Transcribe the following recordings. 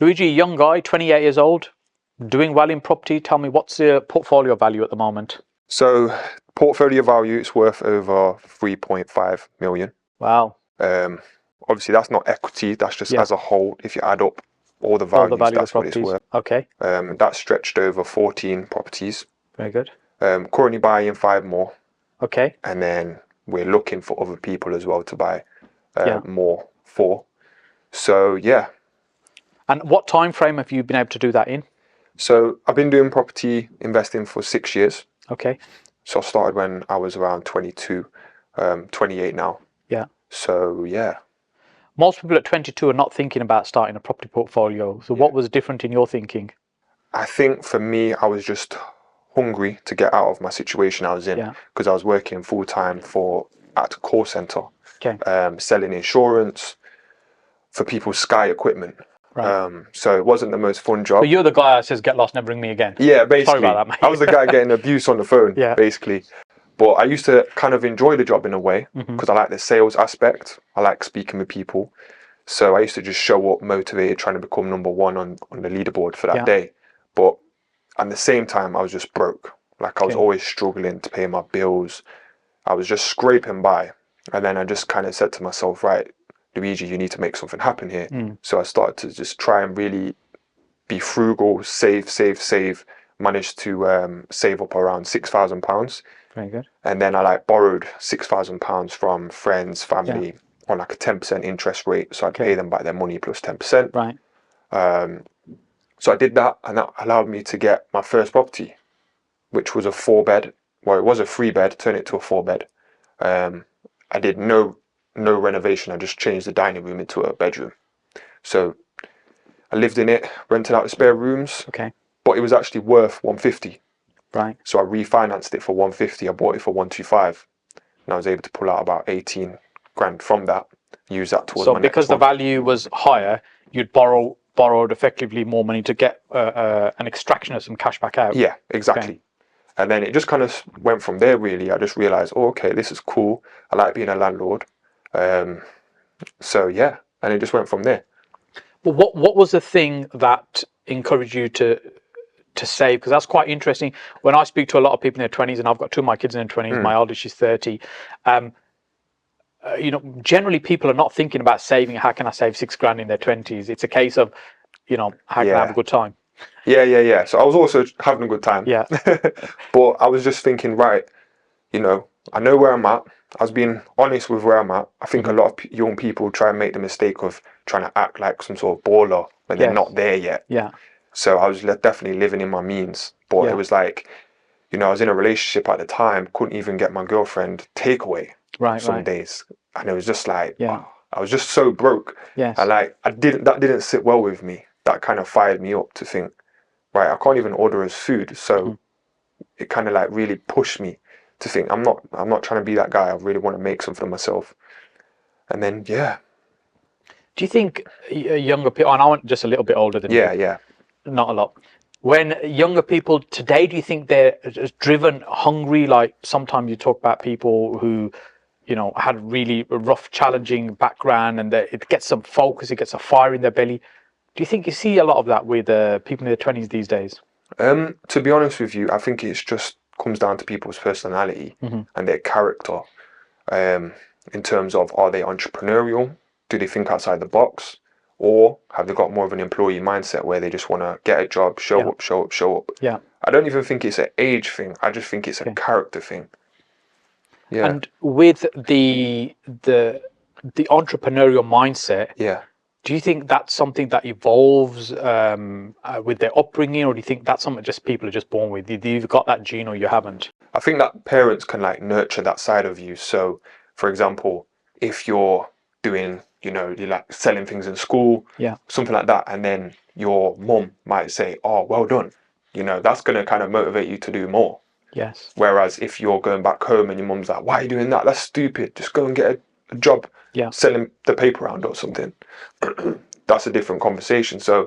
Luigi, young guy, 28 years old, doing well in property. Tell me, what's the portfolio value at the moment? So portfolio value is worth over 3.5 million. Wow. Obviously that's not equity, that's just as a whole. If you add up all the values, that's what it's worth. Okay. That's stretched over 14 properties. Very good. Currently buying 5 more. Okay. And then we're looking for other people as well to buy more for. So yeah. And what time frame have you been able to do that in? So I've been doing property investing for 6 years. Okay. So I started when I was around 22, 28 now. Yeah. So yeah. Most people at 22 are not thinking about starting a property portfolio. So what was different in your thinking? I think for me, I was just hungry to get out of my situation I was in, because I was working full time at a call center, selling insurance for people's Sky equipment. Right. So it wasn't the most fun job. But you're the guy that says, "Get lost, never ring me again." Yeah, basically. Sorry about that, mate. I was the guy getting abuse on the phone, basically. But I used to kind of enjoy the job in a way, because I like the sales aspect. I like speaking with people. So I used to just show up motivated, trying to become number one on the leaderboard for that day. But at the same time, I was just broke. Like I was always struggling to pay my bills. I was just scraping by. And then I just kind of said to myself, right, Luigi, you need to make something happen here. So I started to just try and really be frugal, save. Managed to save up around £6,000. Very good. And then I borrowed £6,000 from friends, family on a 10% interest rate. So I'd pay them back their money plus 10%. Right. So I did that, and that allowed me to get my first property, which was a 4-bed. Well, it was a 3-bed, turned it to a 4-bed. I did no renovation. I just changed the dining room into a bedroom. So I lived in it, rented out the spare rooms. Okay. But it was actually worth 150. Right. So I refinanced it for 150. I bought it for 125, and I was able to pull out about 18 grand from that. Use that towards my next one. So because the value was higher, you'd borrowed effectively more money to get an extraction of some cash back out. Yeah, exactly. Okay. And then it just kind of went from there, really. I just realised, oh, okay, this is cool. I like being a landlord. So yeah, and it just went from there. Well, what was the thing that encouraged you to save? Because that's quite interesting. When I speak to a lot of people in their 20s, and I've got 2 of my kids in their 20s, my eldest is 30. Generally people are not thinking about saving. How can I save 6 grand in their 20s? It's a case of, how can I have a good time? Yeah. So I was also having a good time. Yeah. But I was just thinking, right, I know where I'm at. I was being honest with where I'm at. I think a lot of young people try and make the mistake of trying to act like some sort of baller when they're not there yet. Yeah. So I was definitely living in my means. But it was like, I was in a relationship at the time, couldn't even get my girlfriend takeaway some days. And it was just like, I was just so broke. Yes. And that didn't sit well with me. That kind of fired me up to think, right, I can't even order us food. So it kind of really pushed me to think, I'm not trying to be that guy. I really want to make something of myself. And then, Do you think younger people, and I want just a little bit older than you. Yeah. Not a lot. When younger people today, do you think they're driven, hungry? Like sometimes you talk about people who, had really rough, challenging background, and it gets some focus, it gets a fire in their belly. Do you think you see a lot of that with people in their 20s these days? To be honest with you, I think it's just comes down to people's personality and their character. In terms of, are they entrepreneurial? Do they think outside the box? Or have they got more of an employee mindset where they just want to get a job, show up? Yeah. I don't even think it's an age thing. I just think it's a character thing. Yeah. And with the entrepreneurial mindset, do you think that's something that evolves with their upbringing, or do you think that's something just people are just born with? You've got that gene or you haven't? I think that parents can nurture that side of you. So, for example, if you're doing, you're selling things in school, something like that, and then your mum might say, "Oh, well done," that's going to kind of motivate you to do more. Yes. Whereas if you're going back home and your mum's like, "Why are you doing that? That's stupid. Just go and get a job selling the paper round or something." That's a different conversation. So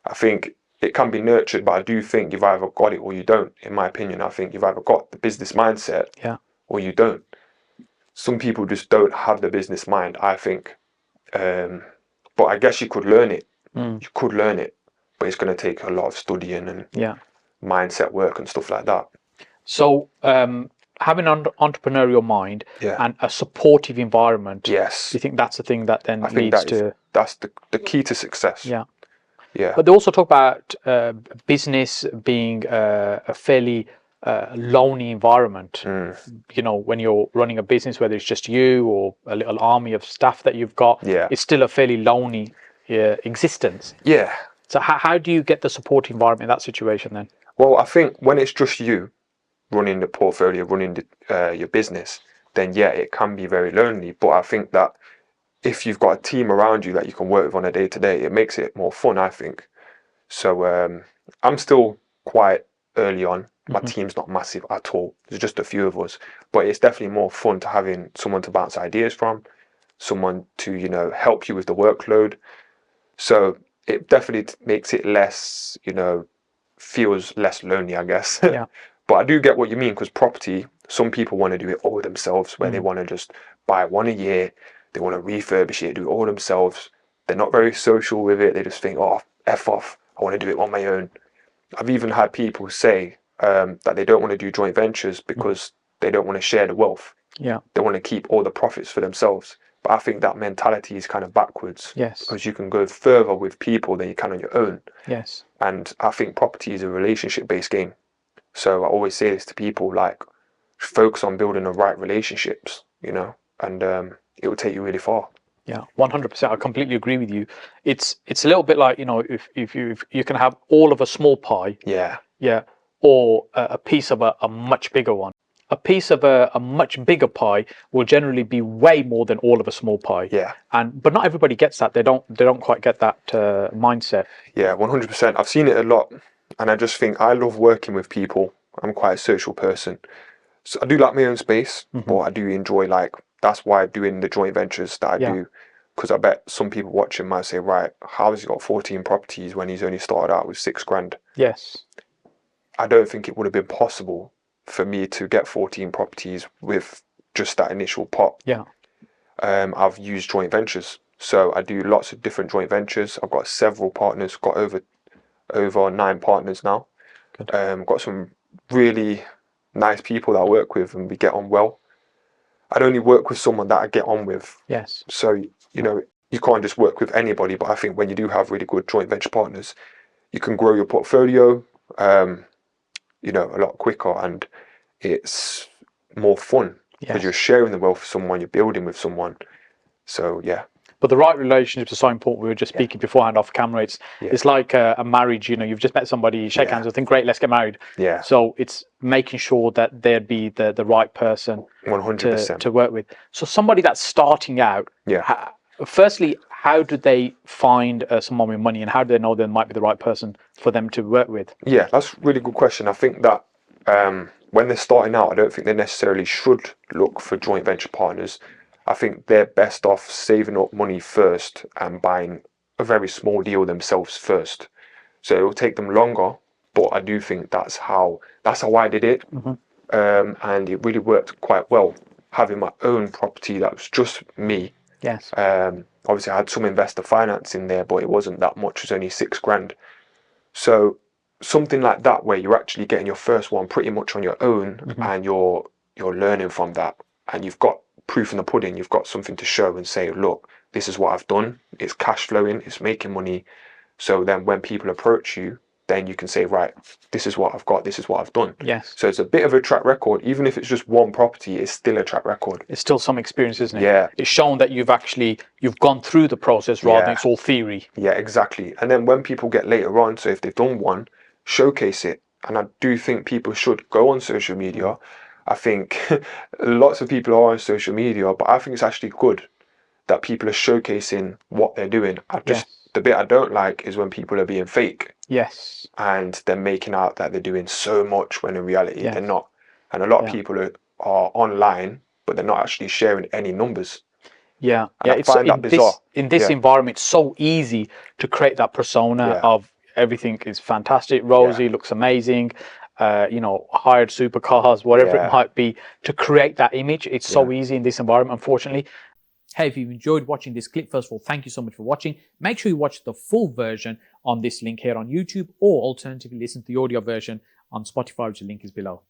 I think it can be nurtured, but I do think you've either got it or you don't. In my opinion, I think you've either got the business mindset or you don't. Some people just don't have the business mind, I think. But I guess you could learn it. You could learn it. but it's going to take a lot of studying and mindset work and stuff like that. So having an entrepreneurial mind and a supportive environment, yes, you think that's the thing that then that's the key to success. Yeah. But they also talk about business being a fairly lonely environment. You know, when you're running a business, whether it's just you or a little army of staff that you've got, it's still a fairly lonely existence. Yeah. So how do you get the support environment in that situation then? Well, I think when it's just you running the portfolio, running your business, then it can be very lonely. But I think that if you've got a team around you that you can work with on a day-to-day, it makes it more fun, I think. So I'm still quite early on. My team's not massive at all. There's just a few of us. But it's definitely more fun to having someone to bounce ideas from, someone to, help you with the workload. So it definitely makes it less, feels less lonely, I guess. Yeah. But I do get what you mean, because property, some people want to do it all themselves, where they want to just buy one a year. They want to refurbish it, do it all themselves. They're not very social with it. They just think, oh, F off. I want to do it on my own. I've even had people say that they don't want to do joint ventures because they don't want to share the wealth. Yeah. They want to keep all the profits for themselves. But I think that mentality is kind of backwards. Yes. Because you can go further with people than you can on your own. Yes. And I think property is a relationship-based game. So I always say this to people, like, focus on building the right relationships, and it will take you really far. Yeah, 100%. I completely agree with you. It's a little bit like, if you can have all of a small pie. Yeah. Yeah. Or a piece of a much bigger one. A piece of a much bigger pie will generally be way more than all of a small pie. Yeah. But not everybody gets that. They don't quite get that mindset. Yeah, 100%. I've seen it a lot, and I just think I love working with people. I'm quite a social person. So I do like my own space, but I do enjoy, that's why I'm doing the joint ventures that I do. Because I bet some people watching might say, right, how has he got 14 properties when he's only started out with $6,000? Yes. I don't think it would have been possible for me to get 14 properties with just that initial pot. Yeah. I've used joint ventures. So I do lots of different joint ventures. I've got several partners, got over 9 partners now. Good. Got some really nice people that I work with, and we get on well. I'd only work with someone that I get on with. Yes. So, you can't just work with anybody, but I think when you do have really good joint venture partners, you can grow your portfolio, a lot quicker, and it's more fun because you're sharing the wealth with someone, you're building with someone. So, yeah. But the right relationships are so important. We were just speaking beforehand off camera. It's like a marriage. You've just met somebody, shake hands, and think, great, let's get married. Yeah. So it's making sure that there'd be the right person 100% to work with. So somebody that's starting out. Yeah. Firstly, how do they find someone with money, and how do they know they might be the right person for them to work with? Yeah, that's a really good question. I think that when they're starting out, I don't think they necessarily should look for joint venture partners. I think they're best off saving up money first and buying a very small deal themselves first. So it will take them longer, but I do think that's how I did it. And it really worked quite well, having my own property that was just me. Yes. Obviously I had some investor finance in there, but it wasn't that much. It was only $6,000. So something like that, where you're actually getting your first one pretty much on your own, and you're learning from that, and you've got proof in the pudding. You've got something to show and say, look, this is what I've done. It's cash flowing, it's making money. So then when people approach you, then you can say, right, this is what I've got, this is what I've done. Yes. So it's a bit of a track record. Even if it's just one property, it's still a track record. It's still some experience, isn't it? Yeah. It's shown that you've gone through the process rather than it's all theory. Yeah, exactly. And then when people get later on, so if they've done one, showcase it. And I do think people should go on social media. I think lots of people are on social media, but I think it's actually good that people are showcasing what they're doing. The bit I don't like is when people are being fake. Yes. And they're making out that they're doing so much when in reality they're not. And a lot of people are online, but they're not actually sharing any numbers. Yeah. And I find that bizarre. In this environment, it's so easy to create that persona of everything is fantastic, rosy, looks amazing. Hired supercars, whatever it might be, to create that image. It's so easy in this environment, unfortunately. Hey, if you've enjoyed watching this clip, first of all, thank you so much for watching. Make sure you watch the full version on this link here on YouTube, or alternatively listen to the audio version on Spotify, which the link is below.